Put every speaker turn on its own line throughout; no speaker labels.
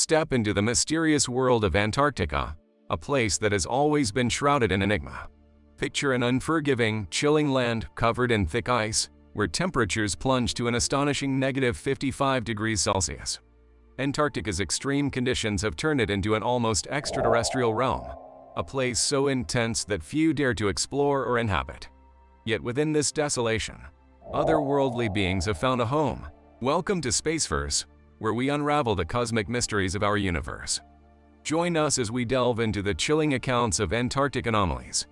Step into the mysterious world of Antarctica, a place that has always been shrouded in enigma. Picture an unforgiving, chilling land covered in thick ice, where temperatures plunge to an astonishing -55 degrees Celsius. Antarctica's extreme conditions have turned it into an almost extraterrestrial realm, a place so intense that few dare to explore or inhabit. Yet within this desolation, otherworldly beings have found a home. Welcome to Spaceverse, where we unravel the cosmic mysteries of our universe. Join us as we delve into the chilling accounts of Antarctic anomalies,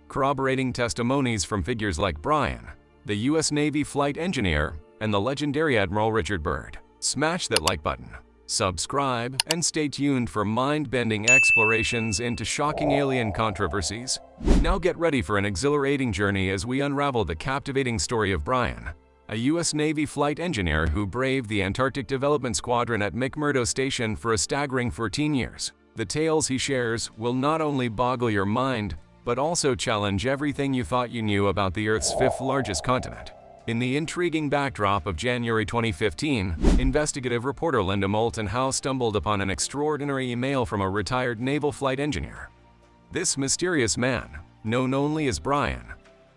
corroborating testimonies from figures like Brian, the U.S. Navy flight engineer, and the legendary Admiral Richard Byrd. Smash that like button, subscribe, and stay tuned for mind-bending explorations into shocking alien controversies. Now get ready for an exhilarating journey as we unravel the captivating story of Brian, a U.S. Navy flight engineer who braved the Antarctic Development Squadron at McMurdo Station for a staggering 14 years. The tales he shares will not only boggle your mind, but also challenge everything you thought you knew about the Earth's fifth largest continent. In the intriguing backdrop of January 2015, investigative reporter Linda Moulton Howe stumbled upon an extraordinary email from a retired naval flight engineer. This mysterious man, known only as Brian,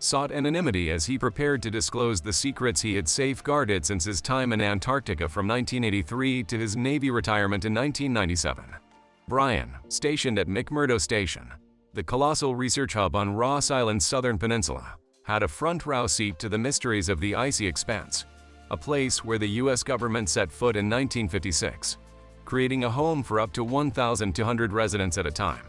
sought anonymity as he prepared to disclose the secrets he had safeguarded since his time in Antarctica from 1983 to his Navy retirement in 1997. Brian, stationed at McMurdo Station, the colossal research hub on Ross Island's southern peninsula, had a front-row seat to the mysteries of the icy expanse, a place where the U.S. government set foot in 1956, creating a home for up to 1,200 residents at a time.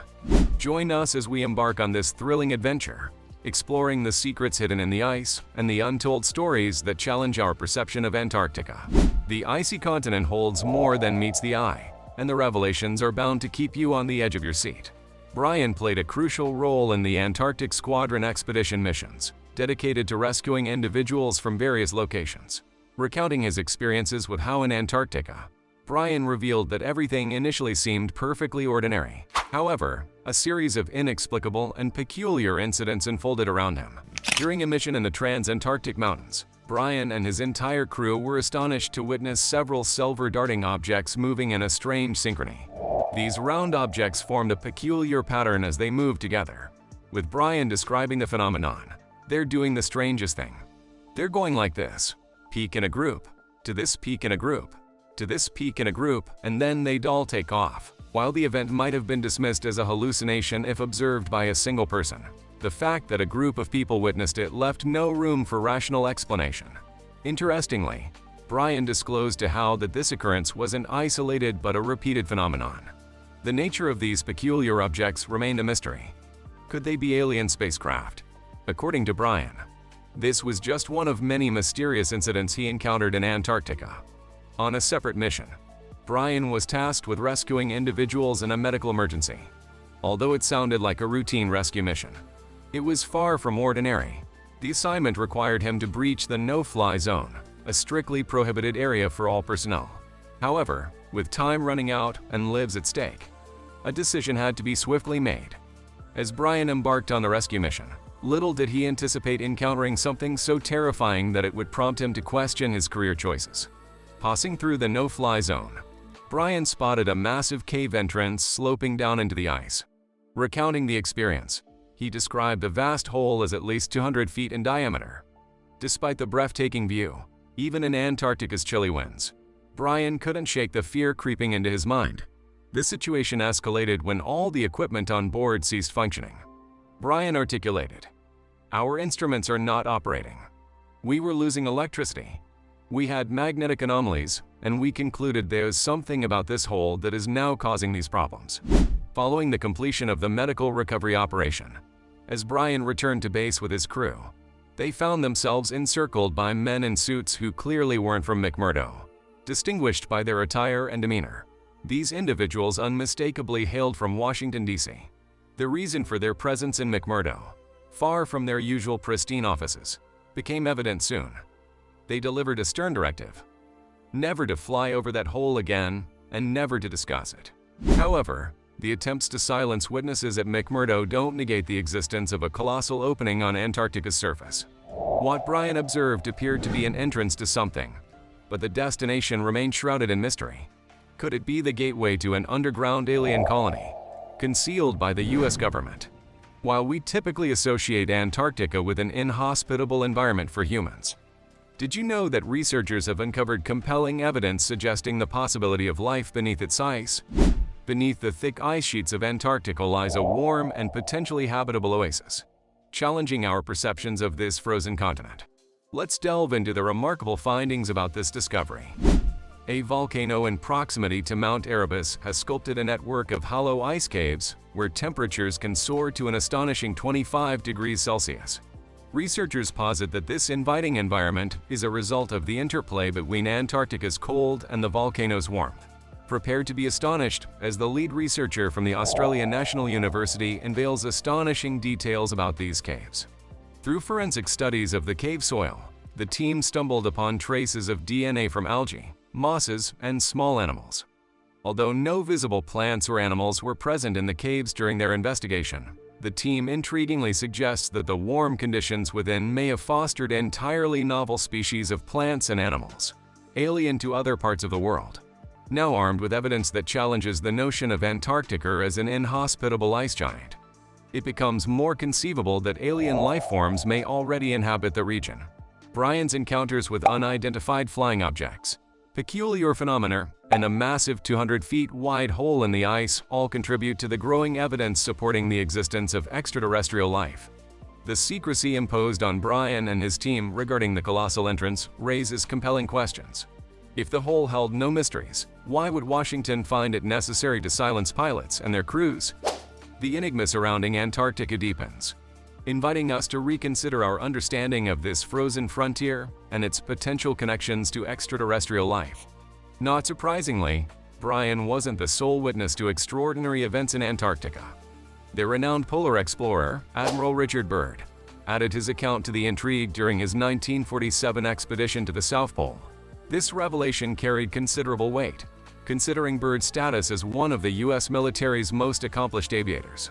Join us as we embark on this thrilling adventure, exploring the secrets hidden in the ice and the untold stories that challenge our perception of Antarctica. The icy continent holds more than meets the eye, and the revelations are bound to keep you on the edge of your seat. Brian played a crucial role in the Antarctic Squadron expedition missions, dedicated to rescuing individuals from various locations. Recounting his experiences with Howe in Antarctica, Brian revealed that everything initially seemed perfectly ordinary. However, a series of inexplicable and peculiar incidents unfolded around him. During a mission in the Trans-Antarctic Mountains, Brian and his entire crew were astonished to witness several silver-darting objects moving in a strange synchrony. These round objects formed a peculiar pattern as they moved together. With Brian describing the phenomenon, "They're doing the strangest thing. They're going like this, peak in a group, to this peak in a group, to this peak in a group, and then they'd all take off." While the event might have been dismissed as a hallucination if observed by a single person, the fact that a group of people witnessed it left no room for rational explanation. Interestingly, Brian disclosed to Howe that this occurrence was an isolated but a repeated phenomenon. The nature of these peculiar objects remained a mystery. Could they be alien spacecraft? According to Brian, this was just one of many mysterious incidents he encountered in Antarctica. On a separate mission, Brian was tasked with rescuing individuals in a medical emergency. Although it sounded like a routine rescue mission, it was far from ordinary. The assignment required him to breach the no-fly zone, a strictly prohibited area for all personnel. However, with time running out and lives at stake, a decision had to be swiftly made. As Brian embarked on the rescue mission, little did he anticipate encountering something so terrifying that it would prompt him to question his career choices. Passing through the no-fly zone, Brian spotted a massive cave entrance sloping down into the ice. Recounting the experience, he described the vast hole as at least 200 feet in diameter. Despite the breathtaking view, even in Antarctica's chilly winds, Brian couldn't shake the fear creeping into his mind. This situation escalated when all the equipment on board ceased functioning. Brian articulated, "Our instruments are not operating. We were losing electricity. We had magnetic anomalies, and we concluded there is something about this hole that is now causing these problems." Following the completion of the medical recovery operation, as Brian returned to base with his crew, they found themselves encircled by men in suits who clearly weren't from McMurdo. Distinguished by their attire and demeanor, these individuals unmistakably hailed from Washington, D.C. The reason for their presence in McMurdo, far from their usual pristine offices, became evident soon. They delivered a stern directive: never to fly over that hole again and never to discuss it. However, the attempts to silence witnesses at McMurdo don't negate the existence of a colossal opening on Antarctica's surface. What Brian observed appeared to be an entrance to something, but the destination remained shrouded in mystery. Could it be the gateway to an underground alien colony, concealed by the US government? While we typically associate Antarctica with an inhospitable environment for humans, did you know that researchers have uncovered compelling evidence suggesting the possibility of life beneath its ice? Beneath the thick ice sheets of Antarctica lies a warm and potentially habitable oasis, challenging our perceptions of this frozen continent. Let's delve into the remarkable findings about this discovery. A volcano in proximity to Mount Erebus has sculpted a network of hollow ice caves where temperatures can soar to an astonishing 25 degrees Celsius. Researchers posit that this inviting environment is a result of the interplay between Antarctica's cold and the volcano's warmth. Prepare to be astonished as the lead researcher from the Australian National University unveils astonishing details about these caves. Through forensic studies of the cave soil, the team stumbled upon traces of DNA from algae, mosses, and small animals. Although no visible plants or animals were present in the caves during their investigation, the team intriguingly suggests that the warm conditions within may have fostered entirely novel species of plants and animals, alien to other parts of the world. Now armed with evidence that challenges the notion of Antarctica as an inhospitable ice giant, it becomes more conceivable that alien life forms may already inhabit the region. Brian's encounters with unidentified flying objects, peculiar phenomena, and a massive 200 feet wide hole in the ice all contribute to the growing evidence supporting the existence of extraterrestrial life. The secrecy imposed on Brian and his team regarding the colossal entrance raises compelling questions. If the hole held no mysteries, why would Washington find it necessary to silence pilots and their crews? The enigma surrounding Antarctica deepens, inviting us to reconsider our understanding of this frozen frontier and its potential connections to extraterrestrial life. Not surprisingly, Brian wasn't the sole witness to extraordinary events in Antarctica. The renowned polar explorer, Admiral Richard Byrd, added his account to the intrigue during his 1947 expedition to the South Pole. This revelation carried considerable weight, considering Byrd's status as one of the U.S. military's most accomplished aviators.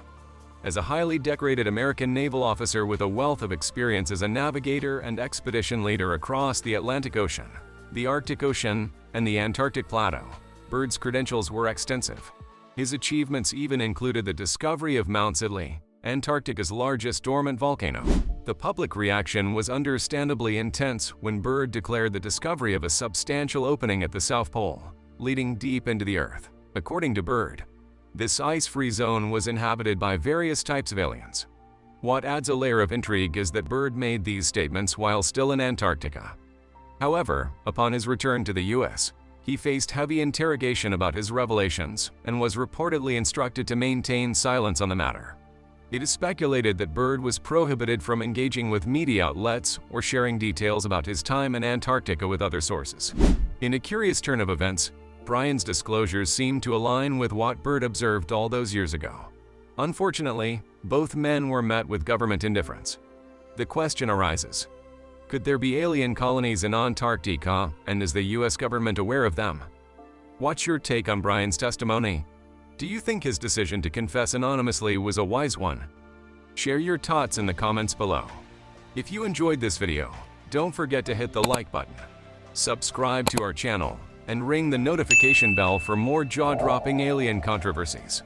As a highly decorated American naval officer with a wealth of experience as a navigator and expedition leader across the Atlantic Ocean, the Arctic Ocean, and the Antarctic Plateau, Byrd's credentials were extensive. His achievements even included the discovery of Mount Sidley, Antarctica's largest dormant volcano. The public reaction was understandably intense when Byrd declared the discovery of a substantial opening at the South Pole, leading deep into the Earth. According to Byrd, this ice-free zone was inhabited by various types of aliens. What adds a layer of intrigue is that Byrd made these statements while still in Antarctica. However, upon his return to the US, he faced heavy interrogation about his revelations and was reportedly instructed to maintain silence on the matter. It is speculated that Byrd was prohibited from engaging with media outlets or sharing details about his time in Antarctica with other sources. In a curious turn of events, Brian's disclosures seemed to align with what Byrd observed all those years ago. Unfortunately, both men were met with government indifference. The question arises, could there be alien colonies in Antarctica, and is the US government aware of them? What's your take on Brian's testimony? Do you think his decision to confess anonymously was a wise one? Share your thoughts in the comments below. If you enjoyed this video, don't forget to hit the like button, subscribe to our channel, and ring the notification bell for more jaw-dropping alien controversies.